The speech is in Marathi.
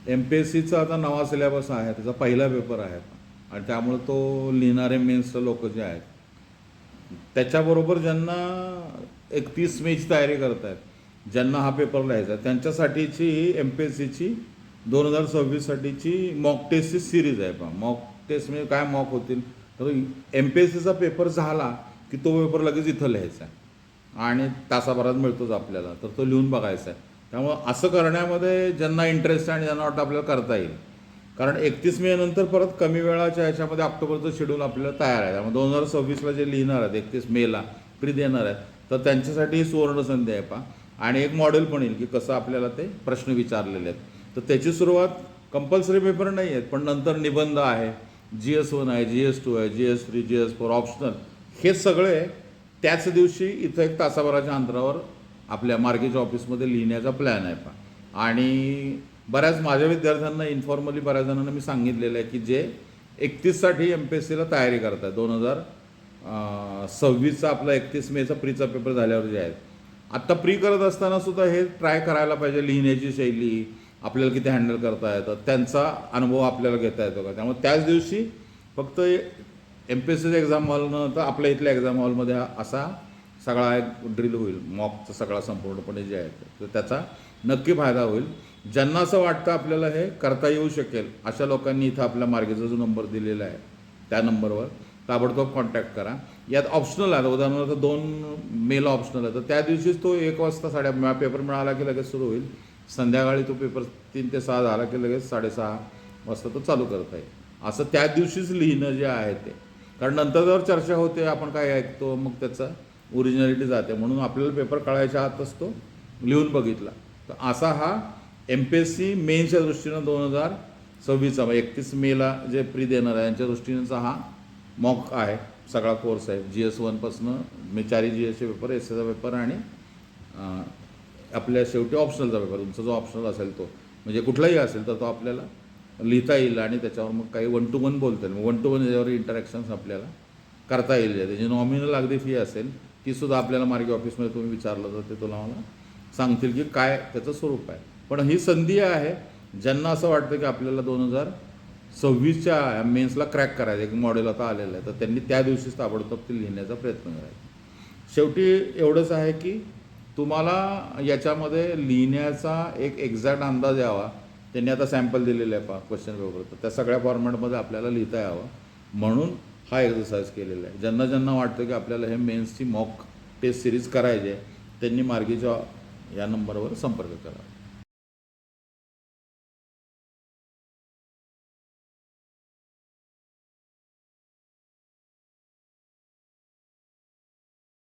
MPSCचा आता नवा सिलेबस आहे, त्याचा पहिला पेपर आहे आणि त्यामुळे तो लिहिणारे मेन्सचे लोक जे आहेत त्याच्याबरोबर ज्यांना 31 मेची तयारी करत आहेत, ज्यांना हा पेपर लिहायचा आहे, त्यांच्यासाठीची ही MPSCची 2026साठीची मॉक टेस्टची सिरीज आहे. पहा, मॉक टेस्ट म्हणजे काय मॉक होतील तर MPSCचा पेपर झाला की तो पेपर लगेच इथं लिहायचा आहे आणि तासाभरात मिळतोच आपल्याला, तर तो लिहून बघायचा आहे. त्यामुळं असं करण्यामध्ये ज्यांना इंटरेस्ट आहे आणि ज्यांना वाटतं आपल्याला करता येईल, कारण 31 मे नंतर परत कमी वेळाच्या ह्याच्यामध्ये ऑक्टोबरचं शेड्यूल आपल्याला तयार आहे. त्यामुळे 2026ला जे लिहिणार आहेत 31 मेला प्री देणार आहेत, तर त्यांच्यासाठी ही सुवर्ण संधी आहे. पहा, आणि एक मॉडेल पण येईल की कसं आपल्याला ते प्रश्न विचारलेले आहेत. तर त्याची सुरुवात कंपल्सरी पेपर नाही आहेत, पण नंतर निबंध आहे, GS1 आहे, GS2 आहे, GS3, GS4 ऑप्शनल, हे सगळे त्याच दिवशी इथं एक तासाभराच्या अंतरावर आपल्या मार्गेच्या ऑफिसमध्ये लिहिण्याचा प्लॅन आहे. पहा, आणि बऱ्याच माझ्या विद्यार्थ्यांना इन्फॉर्मली बऱ्याच जणांना मी सांगितलेलं आहे की जे 31साठी MPSCला तयारी करतात, 2026चा आपला 31 मेचा प्रीचा पेपर झाल्यावर जे आहेत, आत्ता प्री करत असताना सुद्धा हे ट्राय करायला पाहिजे. लिहिण्याची शैली आपल्याला किती हँडल करता येतं, त्यांचा अनुभव आपल्याला घेता येतो का. त्यामुळे त्याच दिवशी फक्त MPSCच्या एक्झाम हॉलनं तर आपल्या इथल्या एक्झाम हॉलमध्ये असा सगळा एक ड्रिल होईल, मॉकचा सगळा संपूर्णपणे जे आहे तर त्याचा नक्की फायदा होईल. ज्यांना असं वाटतं आपल्याला हे करता येऊ शकेल, अशा लोकांनी इथं आपल्या मार्गेचा जो नंबर दिलेला आहे त्या नंबरवर ताबडतोब कॉन्टॅक्ट करा. यात ऑप्शनल आहे, उदाहरणार्थ 2 मेला ऑप्शनल आहे, तर त्या दिवशीच तो 1 वाजता पेपर मिळाला की लगेच सुरू होईल. संध्याकाळी तो पेपर 3 ते 6 झाला की लगेच 6:30 वाजता तो चालू करता येईल. असं त्या दिवशीच लिहिणं जे आहे ते, कारण नंतर जर चर्चा होते, आपण काय ऐकतो, मग त्याचा ओरिजिनॅलिटी जाते. म्हणून आपल्याला पेपर कळायच्या आतच तो लिहून बघितला. तर असा हा MPSC मेन्सच्या दृष्टीनं 2026चा 31 मेला जे प्री देणार आहे यांच्या दृष्टीनेचा हा मॉक आहे, सगळा कोर्स आहे. GS1पासनं 4 GSचे पेपर, एसएचा पेपर आणि आपल्या शेवटी ऑप्शनलचा पेपर. तुमचा जो ऑप्शनल असेल तो म्हणजे कुठलाही असेल तर तो आपल्याला लिहिता येईल आणि त्याच्यावर मग काही 1 to 1 बोलता येईल. 1 to 1 याच्यावर इंटरॅक्शन्स आपल्याला करता येईल. त्याची नॉमिनल अगदी फी असेल, तीसुद्धा आपल्याला मार्गे ऑफिसमध्ये तुम्ही विचारलं तर ते तुला मला सांगतील की काय त्याचं स्वरूप आहे. पण ही संधी आहे ज्यांना असं वाटतं की आपल्याला 2026च्या मेन्सला क्रॅक करायचं, एक मॉडेल आता आलेलं आहे, तर त्यांनी त्या दिवशीच ताबडतोब ते लिहिण्याचा प्रयत्न करायचा. शेवटी एवढंच आहे की तुम्हाला याच्यामध्ये लिहिण्याचा एक एक्झॅक्ट अंदाज यावा. त्यांनी आता सॅम्पल दिलेलं आहे पहा क्वेश्चन पेपर, तर त्या सगळ्या फॉर्मॅटमध्ये आपल्याला लिहिता यावं म्हणून हा एक्सरसाइज केलेला आहे. ज्यांना ज्यांना वाटतं की आपल्याला हे मेन्सची मॉक टेस्ट सिरीज करायची आहे, त्यांनी मार्गीच्या या नंबरवर संपर्क करा.